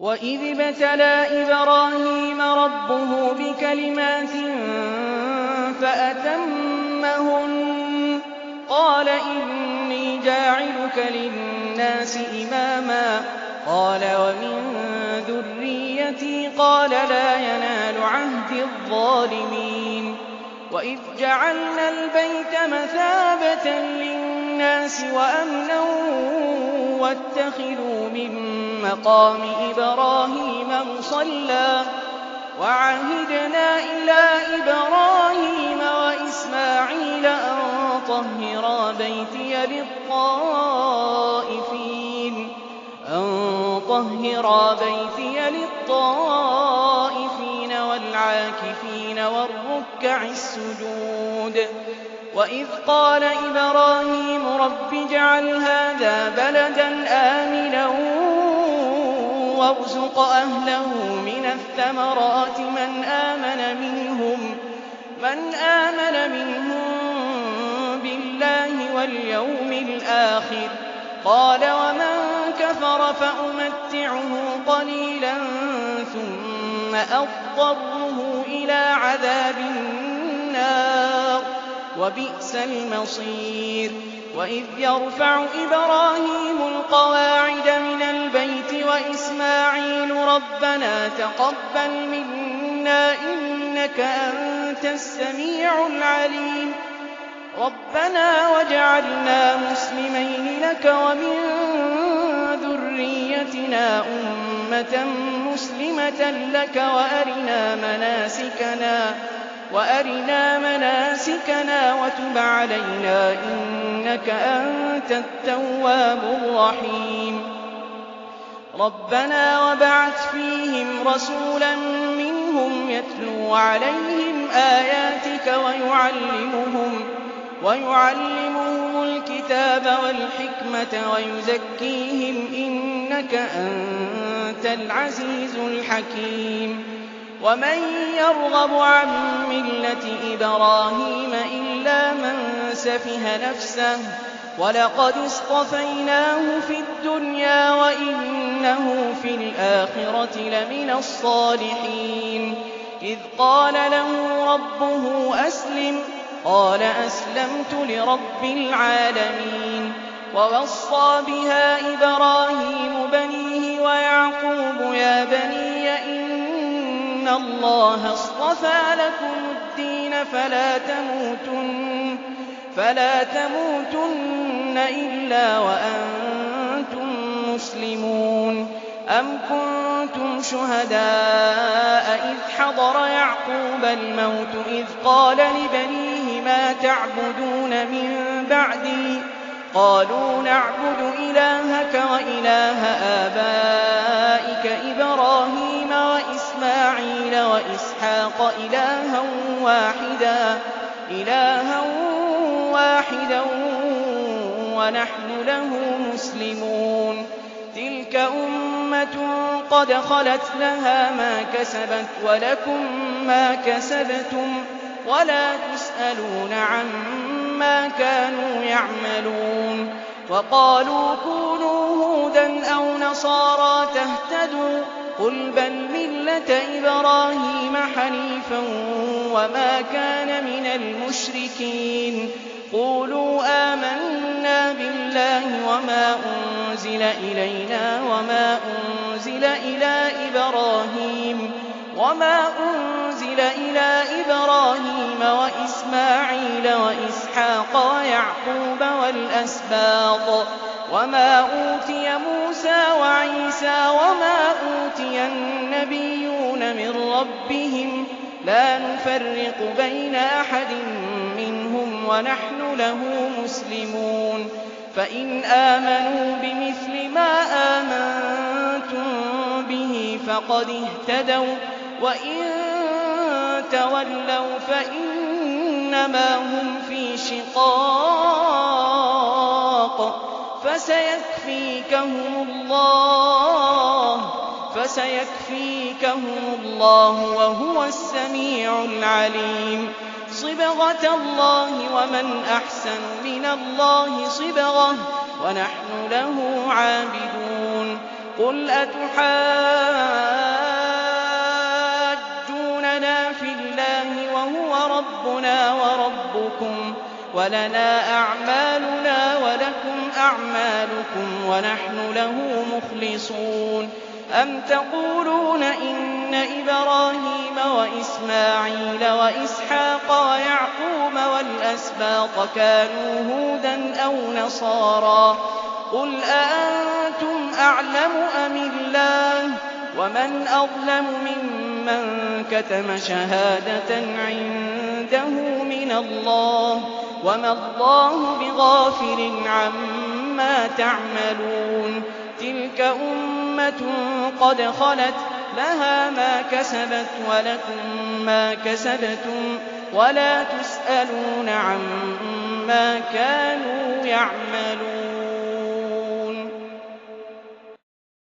وَإِذِ ابْتَلَىٰ إِبْرَاهِيمَ رَبُّهُ بِكَلِمَاتٍ فَأَتَمَّهُنَّ قَالَ إِنِّي جَاعِلُكَ لِلنَّاسِ إِمَامًا ۖ قَالَ وَمِن ذُرِّيَّتِي ۖ قَالَ لَا يَنَالُ عَهْدِي الظَّالِمِينَ وَإِذْ جَعَلْنَا الْبَيْتَ مَثَابَةً لِّلنَّاسِ وَأَمْنًا وَاتَّخِذُوا مِن مَّقَامِ إِبْرَاهِيمَ مُصَلًّى ۖ وَعَهِدْنَا إِلَىٰ إِبْرَاهِيمَ وَإِسْمَاعِيلَ أَن طَهِّرَا بَيْتِيَ لِلطَّائِفِينَ وَالْعَاكِفِينَ وَالرُّكَّعِ السُّجُودِ وَإِذْ قَالَ إِبْرَاهِيمُ رَبِّ اجْعَلْ هَٰذَا بَلَدًا آمِنًا وَارْزُقْ أَهْلَهُ مِنَ الثَّمَرَاتِ مَنْ آمَنَ مِنْهُم بِاللَّهِ وَالْيَوْمِ الْآخِرِ ۖ قَالَ وَمَن كَفَرَ فَأُمَتِّعُهُ قَلِيلًا ثُمَّ أَضْطَرُّهُ إِلَىٰ عَذَابِ النَّارِ ۖ وَبِئْسَ الْمَصِيرُ وَإِذْ يَرْفَعُ إِبْرَاهِيمُ الْقَوَاعِدَ مِنَ الْبَيْتِ وَإِسْمَاعِيلُ رَبَّنَا تَقَبَّلْ مِنَّا إِنَّكَ أَنتَ السَّمِيعُ الْعَلِيمُ رَبَّنَا وَاجْعَلْنَا مُسْلِمَيْنِ لَكَ وَمِن ذُرِّيَّتِنَا أُمَّةً مُّسْلِمَةً لَّكَ وَأَرِنَا مَنَاسِكَنَا وَتُبْ عَلَيْنَا ۖ إِنَّكَ أَنتَ التَّوَّابُ الرَّحِيمُ رَبَّنَا وَابْعَثْ فِيهِمْ رَسُولًا مِّنْهُمْ يَتْلُو عَلَيْهِمْ آيَاتِكَ وَيُعَلِّمُهُمُ الْكِتَابَ وَالْحِكْمَةَ وَيُزَكِّيهِمْ ۚ إِنَّكَ أَنتَ الْعَزِيزُ الْحَكِيمُ وَمَن يَرْغَبُ عَن مِّلَّةِ إِبْرَاهِيمَ إِلَّا مَن سَفِهَ نَفْسَهُ ۚ وَلَقَدِ اصْطَفَيْنَاهُ فِي الدُّنْيَا وَإِنَّهُ فِي الْآخِرَةِ لَمِنَ الصَّالِحِينَ إِذْ قَالَ لَهُ رَبُّهُ أَسْلِمْ ۖ قَالَ أَسْلَمْتُ لِرَبِّ الْعَالَمِينَ وَوَصَّىٰ بِهَا إِبْرَاهِيمُ بَنِيهِ وَيَعْقُوبُ يَا بَنِيَّ إِنَّ اللَّهَ اصْطَفَىٰ لَكُمُ الدِّينَ فَلَا تَمُوتُنَّ إِلَّا وَأَنتُم مُّسْلِمُونَ أَمْ كُنتُمْ شُهَدَاءَ إِذْ حَضَرَ يَعْقُوبَ الْمَوْتُ إِذْ قَالَ لِبَنِيهِ مَا تَعْبُدُونَ مِن بَعْدِي قَالُوا نَعْبُدُ إِلَٰهَكَ وَإِلَٰهَ آبَائِكَ إِبْرَاهِيمَ وَإِسْمَاعِيلَ وَإِسْحَاقَ إِلَٰهًا وَاحِدًا وَنَحْنُ لَهُ مُسْلِمُونَ تِلْكَ أُمَّةٌ قَدْ خَلَتْ لَهَا مَا كَسَبَتْ وَلَكُم مَّا كَسَبْتُمْ وَلَا تُسْأَلُونَ عَمَّا كَانُوا يَعْمَلُونَ وَقَالُوا كُونُوا هُودًا أَوْ نَصَارَىٰ تَهْتَدُوا ۗ قُلْ بَلْ مِلَّةَ إِبْرَاهِيمَ حَنِيفًا وَمَا كَانَ مِنَ الْمُشْرِكِينَ قُولُوا آمَنَّا بِاللَّهِ وَمَا أُنزِلَ إِلَيْنَا وَمَا أُنزِلَ إِلَىٰ إِبْرَاهِيمَ وَإِسْمَاعِيلَ وَإِسْحَاقَ وَيَعْقُوبَ وَالْأَسْبَاطِ وَمَا أُوتِيَ مُوسَىٰ وَعِيسَىٰ وَمَا أُوتِيَ النَّبِيُّونَ مِن رَّبِّهِمْ لَا نُفَرِّقُ بَيْنَ أَحَدٍ مِّنْهُمْ وَنَحْنُ لَهُ مُسْلِمُونَ فَإِنْ آمَنُوا بِمِثْلِ مَا آمَنتُم بِهِ فَقَدِ اهْتَدَوا ۖ وَّإِن تَوَلَّوْا فَإِنَّمَا هُمْ فِي شِقَاقٍ ۖ فَسَيَكْفِيكَهُمُ اللَّهُ ۖ وَهُوَ السَّمِيعُ الْعَلِيمُ صِبْغَةَ اللَّهِ ۖ وَمَنْ أَحْسَنُ مِنَ اللَّهِ صِبْغَةً ۖ وَنَحْنُ لَهُ عَابِدُونَ قُلْ أَتُحَاجُّونَنَا فِي اللَّهِ وَهُوَ رَبُّنَا وَرَبُّكُمْ وَلَنَا أَعْمَالُنَا وَلَكُمْ أَعْمَالُكُمْ وَنَحْنُ لَهُ مُخْلِصُونَ أَمْ تَقُولُونَ إِنَّ إِبْرَاهِيمَ وَإِسْمَاعِيلَ وَإِسْحَاقَ وَيَعْقُوبَ وَالْأَسْبَاطَ كَانُوا هُودًا أَوْ نَصَارَىٰ ۗ قُلْ أَأَنتُمْ أَعْلَمُ أَمِ اللَّهُ ۗ وَمَنْ أَظْلَمُ مِمَّن كَتَمَ شَهَادَةً عِندَهُ مِنَ اللَّهِ ۗ وَمَا اللَّهُ بِغَافِلٍ عَمَّا تَعْمَلُونَ تِلْكَ أُمَّةٌ قَدْ خَلَتْ لَهَا مَا كَسَبَتْ وَلَكُم مَّا كَسَبْتُمْ وَلَا تُسْأَلُونَ عَمَّا كَانُوا يَعْمَلُونَ